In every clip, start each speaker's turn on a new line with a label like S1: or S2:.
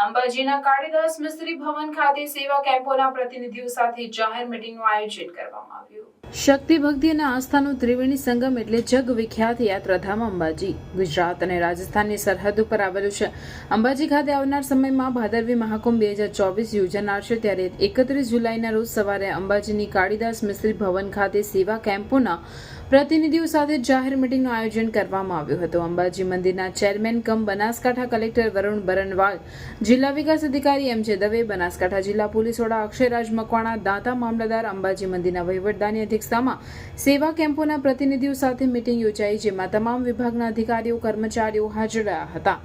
S1: અંબાજીના કાળીદાસ મિસ્ત્રી ભવન ખાતે સેવા કેમ્પોના પ્રતિનિધિઓ સાથે જાહેર મીટિંગનું આયોજન કરવામાં આવ્યું। શક્તિ ભક્તિ અને આસ્થાનો ત્રિવેણી સંગમ એટલે જગ વિખ્યાત યાત્રાધામ અંબાજી ગુજરાત અને રાજસ્થાનની સરહદ ઉપર આવેલું છે। અંબાજી ખાતે આવનાર સમયમાં ભાદરવી મહાકુંભ 2024 યોજાનાર છે, ત્યારે 31 જુલાઈના રોજ સવારે અંબાજીની કાળીદાસ મિસ્ત્રી ભવન ખાતે સેવા કેમ્પોના પ્રતિનિધિઓ સાથે જાહેર મીટિંગનું આયોજન કરવામાં આવ્યું હતું। અંબાજી મંદિરના ચેરમેન કમ બનાસકાંઠા કલેક્ટર વરુણ બરનવાલ, જિલ્લા વિકાસ અધિકારી એમ જે દવે, બનાસકાંઠા જિલ્લા પોલીસ વડા અક્ષયરાજ મકવાણા, દાંતા મામલતદાર, અંબાજી મંદિરના વહીવટદારની અધ્યક્ષતામાં સેવા કેમ્પોના પ્રતિનિધિઓ સાથે મીટિંગ યોજાઈ, જેમાં તમામ વિભાગના અધિકારીઓ કર્મચારીઓ હાજર રહ્યા હતા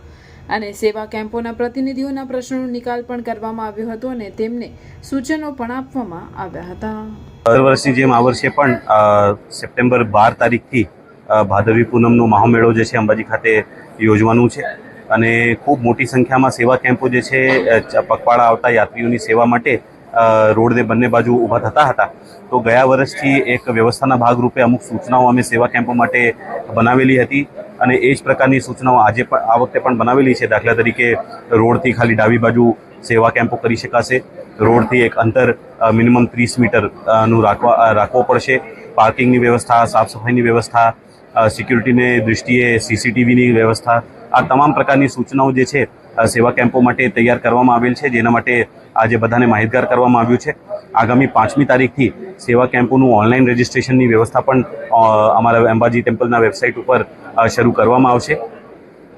S1: અને સેવા કેમ્પોના પ્રતિનિધિઓના પ્રશ્નોનો નિકાલ પણ કરવામાં આવ્યો હતો અને તેમને સૂચનો પણ આપવામાં આવ્યા હતા।
S2: દર વર્ષની જેમ આ વર્ષે પણ સપ્ટેમ્બર 12 તારીખથી ભાદરવી પૂનમનો મહામેળો જે છે અંબાજી ખાતે યોજવાનું છે અને ખૂબ મોટી સંખ્યામાં સેવા કેમ્પો જે છે પગપાળા આવતા યાત્રીઓની સેવા માટે રોડને બંને બાજુ ઊભા થતા હતા। તો ગયા વર્ષથી એક વ્યવસ્થાના ભાગરૂપે અમુક સૂચનાઓ અમે સેવા કેમ્પો માટે બનાવેલી હતી અને એ જ પ્રકારની સૂચનાઓ આજે પણ આ વખતે પણ બનાવેલી છે। દાખલા તરીકે રોડથી ખાલી ડાબી બાજુ સેવા કેમ્પો કરી શકાશે, રોડથી એક અંતર મિનિમમ 30 મીટરનું રાખવો પડશે, પાર્કિંગની વ્યવસ્થા, સાફ સફાઈની વ્યવસ્થા, સિક્યુરિટીની દૃષ્ટિએ સીસીટીવીની વ્યવસ્થા, આ તમામ પ્રકારની સૂચનાઓ જે છે સેવા કેમ્પો માટે તૈયાર કરવામાં આવેલ છે, જેના માટે આજે બધાને માહિતગાર કરવામાં આવ્યું છે। આગામી 5મી તારીખથી સેવા કેમ્પોનું ઓનલાઈન રજિસ્ટ્રેશનની વ્યવસ્થા પણ અમારા અંબાજી ટેમ્પલના વેબસાઇટ ઉપર શરૂ કરવામાં આવશે।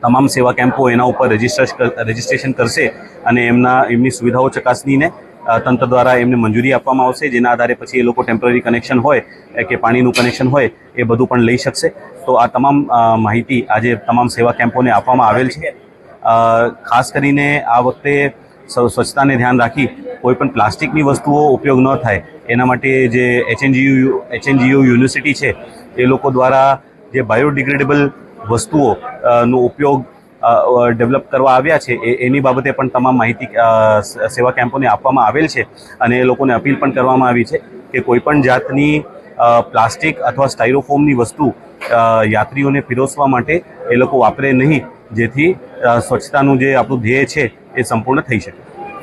S2: તમામ સેવા કેમ્પો એના ઉપર રજિસ્ટ્રેશન કરશે અને એમની સુવિધાઓ ચકાસણીને તંત્ર દ્વારા એમને મંજૂરી આપવામાં આવશે, જેના આધારે પછી એ લોકો ટેમ્પરરી કનેક્શન હોય કે પાણીનું કનેક્શન હોય એ બધું પણ લઈ શકશે। તો આ તમામ માહિતી આજે તમામ સેવા કેમ્પોને આપવામાં આવેલ છે। ખાસ કરીને આ વખતે સ્વચ્છતાને ધ્યાન રાખી કોઈ પણ પ્લાસ્ટિકની વસ્તુઓ ઉપયોગ ન થાય એના માટે જે એચએનજીયુ યુનિવર્સિટી છે એ લોકો દ્વારા જે બાયોડિગ્રેડેબલ વસ્તુઓનો ઉપયોગ ડેવલપ કરવા આવ્યા છે એની બાબતે પણ તમામ માહિતી સેવા કેમ્પોને આપવામાં આવેલ છે અને એ લોકોને અપીલ પણ કરવામાં આવી છે કે કોઈપણ જાતની પ્લાસ્ટિક અથવા સ્ટાયરોફોમની વસ્તુ યાત્રીઓને પીરસવા માટે એ લોકો વાપરે નહીં, જેથી સ્વચ્છતાનું જે આપણું ધ્યેય છે એ સંપૂર્ણ થઈ શકે।